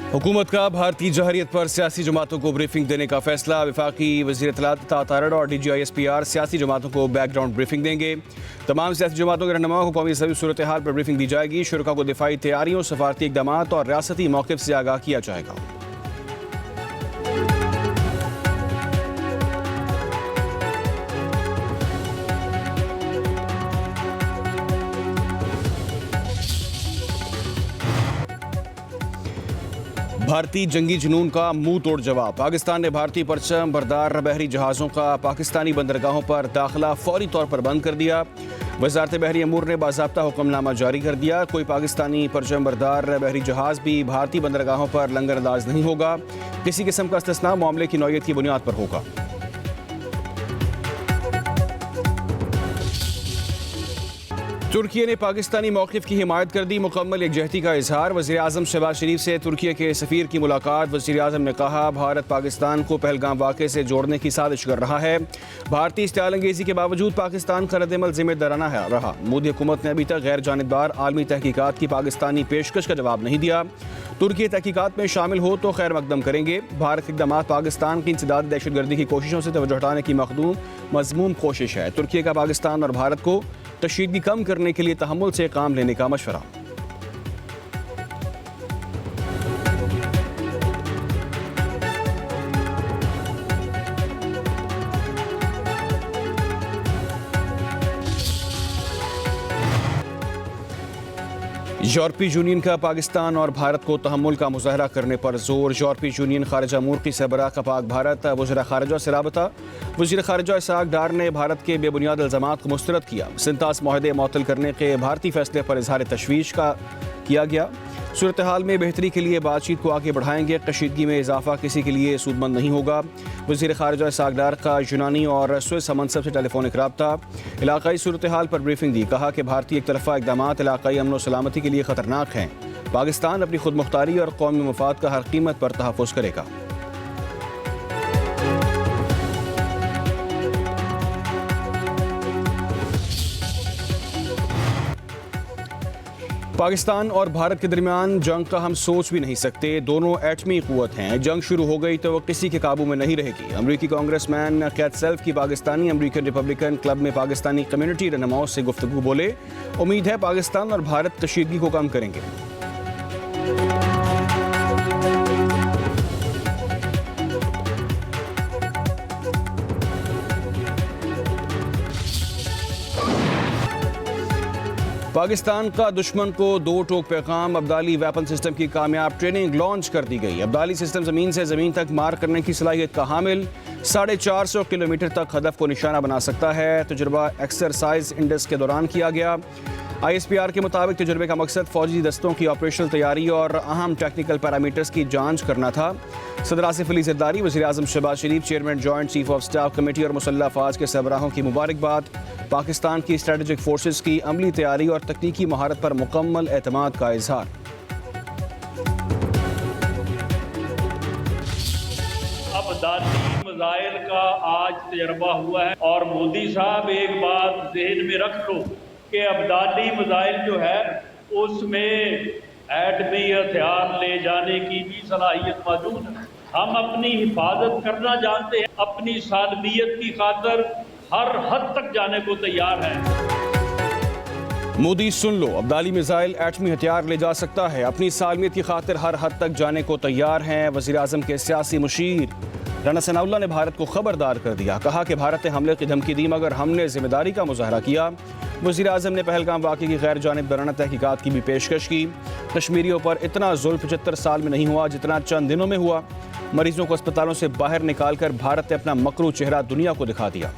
हुकूमत का भारतीय जहरियत पर सियासी जमातों को ब्रीफिंग देने का फैसला। वफाकी वज़ीर इत्तलात तारड़ और DGISPR सियासी जमातों को बैकग्राउंड ब्रीफिंग देंगे। तमाम सियासी जमातों के रहनुमाओं को कौमी सभी सूरत हाल पर ब्रीफिंग दी जाएगी। शुरा को दिफाई तैयारियों, सफारती इकदाम और रियासती मौक़िफ़ से आगाह किया जाएगा। भारतीय जंगी जुनून का मुंह तोड़ जवाब। पाकिस्तान ने भारतीय परचम बरदार बहरी जहाज़ों का पाकिस्तानी बंदरगाहों पर दाखिला फौरी तौर पर बंद कर दिया। वज़ारत बहरी अमूर ने बाज़ाब्ता हुक्मनामा जारी कर दिया। कोई पाकिस्तानी परचम बरदार बहरी जहाज़ भी भारतीय बंदरगाहों पर लंगर अंदाज नहीं होगा। किसी किस्म का इस्तिस्ना मामले की नौयत की बुनियाद पर होगा। तुर्की ने पाकिस्तानी मौक़िफ़ की हिमायत कर दी। मुकम्मल एकजहती का इजहार। वज़ीर आज़म शहबाज शरीफ से तुर्की के सफ़ीर की मुलाकात। वज़ीर आज़म ने कहा, भारत पाकिस्तान को पहलगाम वाक़े से जोड़ने की साजिश कर रहा है। भारतीय इश्तिआल अंगेज़ी के बावजूद पाकिस्तान का रद्द-ए-अमल ज़िम्मेदाराना रहा। मोदी हुकूमत ने अभी तक गैर जानिबदार आलमी तहकीकात की पाकिस्तानी पेशकश का जवाब नहीं दिया। तुर्की तहकीकात में शामिल हो तो खैर मकदम करेंगे। भारत के इक़दाम पाकिस्तान की इंसदाद दहशतगर्दी की कोशिशों से तवज्जो हटाने की मज़मूम कोशिश है। तुर्की का पाकिस्तान और भारत को तशदीद कम करने के लिए तहम्मुल से काम लेने का मशवरा। यूरोपीय यूनियन का पाकिस्तान और भारत को तहम्मुल का मुजाहरा करने पर जोर। यूरोपीय यूनियन खारजा अमूर की सरबराह का पाक भारत वज़ीर खारजा से राबता। वज़ीर खारजा इसहाक डार ने भारत के बेबुनियाद इल्ज़ामात को मुस्तरद किया। सिंतास माहदे मुअत्तल करने के भारतीय फैसले पर इजहार तशवीश किया गया। सूरत हाल में बेहतरी के लिए बातचीत को आगे बढ़ाएंगे। कशीदगी में इजाफा किसी के लिए सूदमंद नहीं होगा। वज़ीर खारजा इसहाक डार का यूनानी और स्विस हमनसब से टेलीफोनिक रब्ता। इलाकाई सूरत हाल पर ब्रीफिंग दी। कहा कि भारतीय एकतरफ़ा इक़दाम इलाकाई अमन व सलामती के लिए ख़तरनाक हैं। पाकिस्तान अपनी खुद मुख्तारी और कौमी मफाद का हर कीमत पर तहफ़्फ़ुज़ करेगा। पाकिस्तान और भारत के दरमियान जंग का हम सोच भी नहीं सकते। दोनों एटमी क़ुव्वत हैं। जंग शुरू हो गई तो वो किसी के काबू में नहीं रहेगी। अमरीकी कांग्रेसमैन कैथ सेल्फ की पाकिस्तानी अमरीकन रिपब्लिकन क्लब में पाकिस्तानी कम्युनिटी रहनुमाओं से गुफ्तगू बोले। उम्मीद है पाकिस्तान और भारत कशीदगी को कम करेंगे। पाकिस्तान का दुश्मन को दो टोक पैगाम। अब्दाली वेपन सिस्टम की कामयाब ट्रेनिंग लॉन्च कर दी गई। अब्दाली सिस्टम ज़मीन से ज़मीन तक मार करने की सलाहियत का हामिल। 450 किलोमीटर तक हदफ को निशाना बना सकता है। तजुर्बा एक्सरसाइज इंडस के दौरान किया गया। ISPR के मुताबिक तजुर्बे का मकसद फ़ौजी दस्तों की ऑपरेशनल तैयारी और अहम टेक्निकल पैरामीटर्स की जांच करना था। सदर आसिफ अली ज़रदारी, वज़ीर आज़म Shahbaz Sharif, chairman joint chief of staff committee और मुसल्लह अफ़वाज के सरबराहों की मुबारकबाद। पाकिस्तान की स्ट्रेटेजिक फोर्सेस की अमली तैयारी और तकनीकी महारत पर मुकम्मल एतमाद का इजहार। अब्दाली मिसाइल का आज तजर्बा हुआ है और मोदी साहब एक बात ज़हन में रख लो कि अब्दाली मिसाइल जो है उसमें एटमी हथियार ले जाने की भी सलाहियत मौजूद है। हम अपनी हिफाजत करना जानते हैं, अपनी सालमियत की खातिर हर हद तक जाने को तैयार है। मोदी सुन लो, अब्दाली मिसाइल एटमी हथियार ले जा सकता है। अपनी सालमियत की खातिर हर हद तक जाने को तैयार हैं। वज़ीर आज़म के सियासी मुशीर राना सनाउल्लाह ने भारत को खबरदार कर दिया। कहा कि भारत ने हमले की धमकी दी मगर हमने जिम्मेदारी का मुजाहरा किया। वज़ीर आज़म ने पहलगाम वाक़े की गैर जानिबदाराना तहकीकात की भी पेशकश की। कश्मीरियों पर इतना जुल्म 75 साल में नहीं हुआ जितना चंद दिनों में हुआ। मरीजों को अस्पतालों से बाहर निकालकर भारत ने अपना मकरू चेहरा दुनिया को दिखा दिया।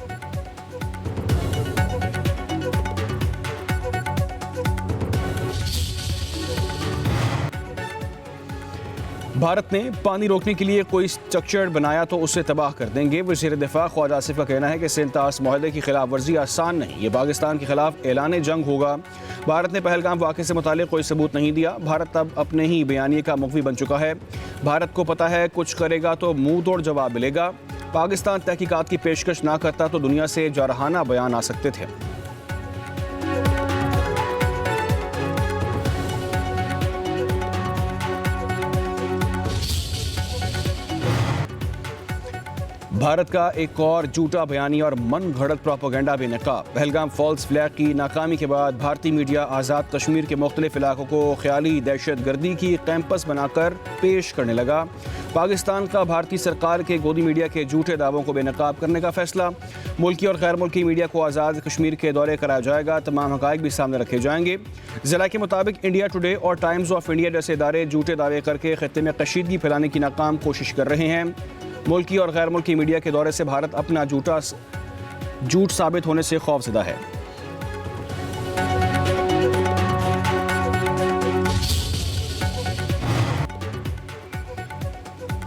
भारत ने पानी रोकने के लिए कोई स्ट्रक्चर बनाया तो उसे तबाह कर देंगे। वज़ीर दिफा ख्वाजा आसिफ का कहना है कि सिंतास माहदे की खिलाफ वर्जी आसान नहीं, ये पाकिस्तान के खिलाफ ऐलान जंग होगा। भारत ने पहलगाम वाक़े से मुतालिक कोई सबूत नहीं दिया। भारत अब अपने ही बयानिए का मुख्वी बन चुका है। भारत को पता है कुछ करेगा तो मुंह तोड़ जवाब मिलेगा। पाकिस्तान तहकीकात की पेशकश ना करता तो दुनिया से जारहाना बयान आ सकते थे। भारत का एक और झूठा बयानी और मन घड़त प्रोपेगेंडा बेनकाब। पहलगाम फॉल्स फ्लैग की नाकामी के बाद भारतीय मीडिया आज़ाद कश्मीर के मुख्तलिफ इलाकों को ख्याली दहशत गर्दी की कैंपस बनाकर पेश करने लगा। पाकिस्तान का भारतीय सरकार के गोदी मीडिया के झूठे दावों को बेनकाब करने का फैसला। मुल्की और गैर मुल्की मीडिया को आज़ाद कश्मीर के दौरे कराया जाएगा। तमाम हक़ाइक़ भी सामने रखे जाएंगे। ज़रा के मुताबिक इंडिया टुडे और टाइम्स ऑफ इंडिया जैसे इदारे झूठे दावे करके खत्ते में कशीदगी फैलाने की नाकाम कोशिश कर रहे हैं। मुल्की और गैर मुल्की मीडिया के दौरे से भारत अपना झूठ साबित होने से खौफज़दा है।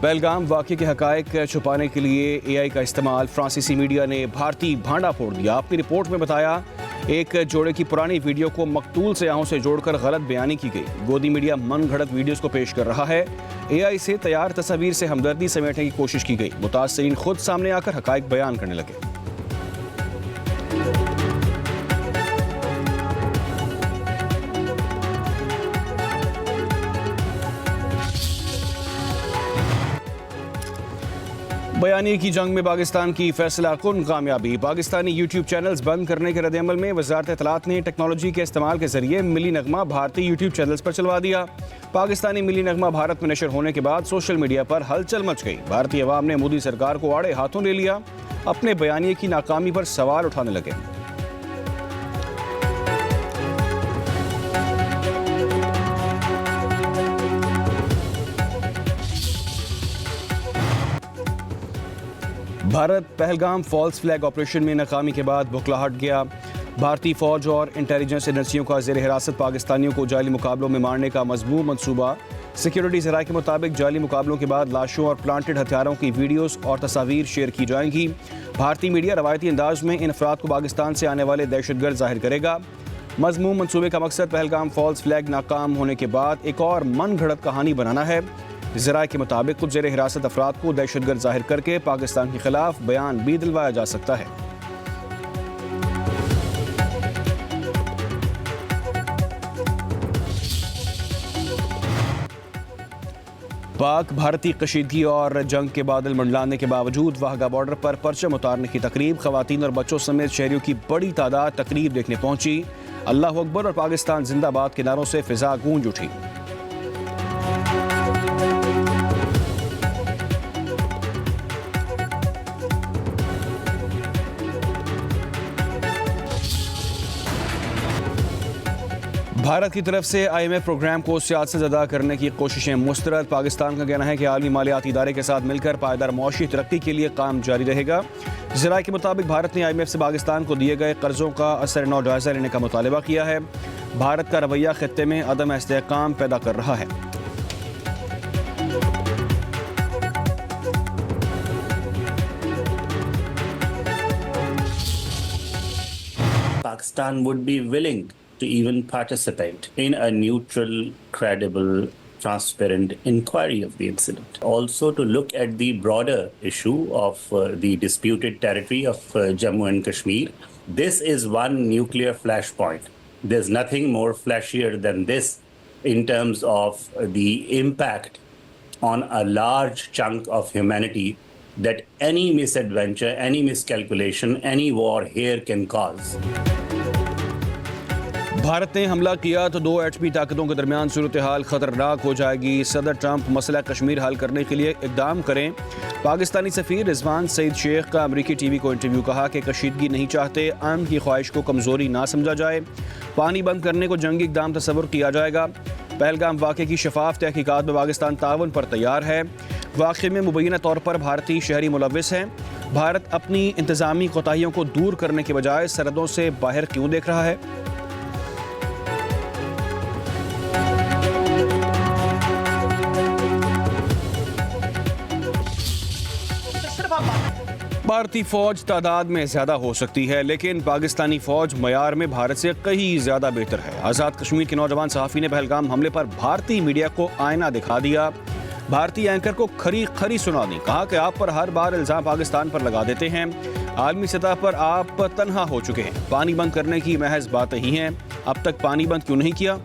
पहलगाम वाक़े के हक़ाइक़ छुपाने के लिए AI का इस्तेमाल। फ्रांसीसी मीडिया ने भारतीय भांडा फोड़ दिया। अपनी रिपोर्ट में बताया एक जोड़े की पुरानी वीडियो को मकतूल सयाहों से जोड़कर गलत बयानी की गई। गोदी मीडिया मन घड़त वीडियोस को पेश कर रहा है। AI से तैयार तस्वीर से हमदर्दी समेटने की कोशिश की गई। मुतासरीन खुद सामने आकर हक़ाइक़ बयान करने लगे। बयानी की जंग में पाकिस्तान की फैसला कुन कामयाबी। पाकिस्तानी यूट्यूब चैनल्स बंद करने के रद्द-ए-अमल में वज़ारत इत्तलात ने टेक्नोलॉजी के इस्तेमाल के जरिए मिली नगमा भारतीय यूट्यूब चैनल्स पर चलवा दिया। पाकिस्तानी मिली नगमा भारत में नशर होने के बाद सोशल मीडिया पर हलचल मच गई। भारतीय अवाम ने मोदी सरकार को आड़े हाथों ले लिया। अपने बयानी की नाकामी पर सवाल उठाने लगे। Bharat Pahalgam false flag operation में नाकामी के बाद बुखलाहट गया। भारतीय फौज और इंटेलिजेंस एजेंसियों का ज़ेर हिरासत पाकिस्तानियों को जाली मुकाबलों में मारने का मज़मूम मंसूबा। सिक्योरिटी ज़राए के मुताबिक जाली मुकाबलों के बाद लाशों और प्लांटेड हथियारों की वीडियोस और तस्वीर शेयर की जाएंगी। भारतीय मीडिया रवायती अंदाज में इन अफराद को पाकिस्तान से आने वाले दहशतगर्द जाहिर करेगा। मज़मूम मंसूबे का मकसद पहलगाम फॉल्स फ्लैग नाकाम होने के बाद एक और मन घड़त कहानी बनाना है। ज़राए के मुताबिक कुछ ज़ेर हिरासत अफराद को दहशतगर्द जाहिर करके पाकिस्तान के खिलाफ बयान भी दिलवाया जा सकता है। पाक भारतीय कशीदगी और जंग के बादल मंडलाने के बावजूद वाहगा बॉर्डर पर परचम उतारने की तकरीब। खवातीन और बच्चों समेत शहरियों की बड़ी तादाद तकरीब देखने पहुंची। अल्लाह अकबर और पाकिस्तान जिंदाबाद के नारों से फिजा गूंज उठी। भारत की तरफ से IMF प्रोग्राम को सियासत अदा करने की कोशिशें मुस्तरद। पाकिस्तान का कहना है कि आलमी मालियाती इदारे के साथ मिलकर पायदार मौशी तरक्की के लिए काम जारी रहेगा। ज़राए के मुताबिक भारत ने IMF से पाकिस्तान को दिए गए कर्जों का असर नौ जायज़ा लेने का मुतालबा किया है। भारत का रवैया खित्ते में अदम इस्तेहकाम पैदा कर रहा है। Pakistan would be willing to even participate in a neutral, credible, transparent inquiry of the incident. Also to look at the broader issue of the disputed territory of Jammu and Kashmir. This is one nuclear flashpoint. There's nothing more flashier than this in terms of the impact on a large chunk of humanity that any misadventure, any miscalculation, any war here can cause. Bharat ने हमला किया तो दो एटमी ताकतों के दरमियान सूरत हाल खतरनाक हो जाएगी। सदर ट्रंप मसला कश्मीर हल करने के लिए इकदाम करें। पाकिस्तानी सफ़ीर रिजवान सईद शेख का अमरीकी टीवी को इंटरव्यू। कहा कि कशीदगी नहीं चाहते, अमन की ख्वाहिश को कमज़ोरी ना समझा जाए। पानी बंद करने को जंगी इकदाम तस्वुर किया जाएगा। पहलगाम वाक़े की शफाफ तहकीकात में पाकिस्तान ताउन पर तैयार है। वाक़े में मुबैना तौर पर भारतीय शहरी मुलव्विस हैं। भारत अपनी इंतज़ामी कोताहियों को दूर करने के बजाय सरहदों से बाहर क्यों देख रहा है? भारतीय फौज तादाद में ज्यादा हो सकती है, लेकिन पाकिस्तानी फौज मयार में भारत से कहीं ज्यादा बेहतर है। आज़ाद कश्मीर के नौजवान सहाफ़ी ने पहलगाम हमले पर भारतीय मीडिया को आईना दिखा दिया। भारतीय एंकर को खरी खरी सुना दी। कहा कि आप पर हर बार इल्ज़ाम पाकिस्तान पर लगा देते हैं। आलमी सतह पर आप तनहा हो चुके हैं। पानी बंद करने की महज बातें ही हैं। अब तक पानी बंद क्यों नहीं किया?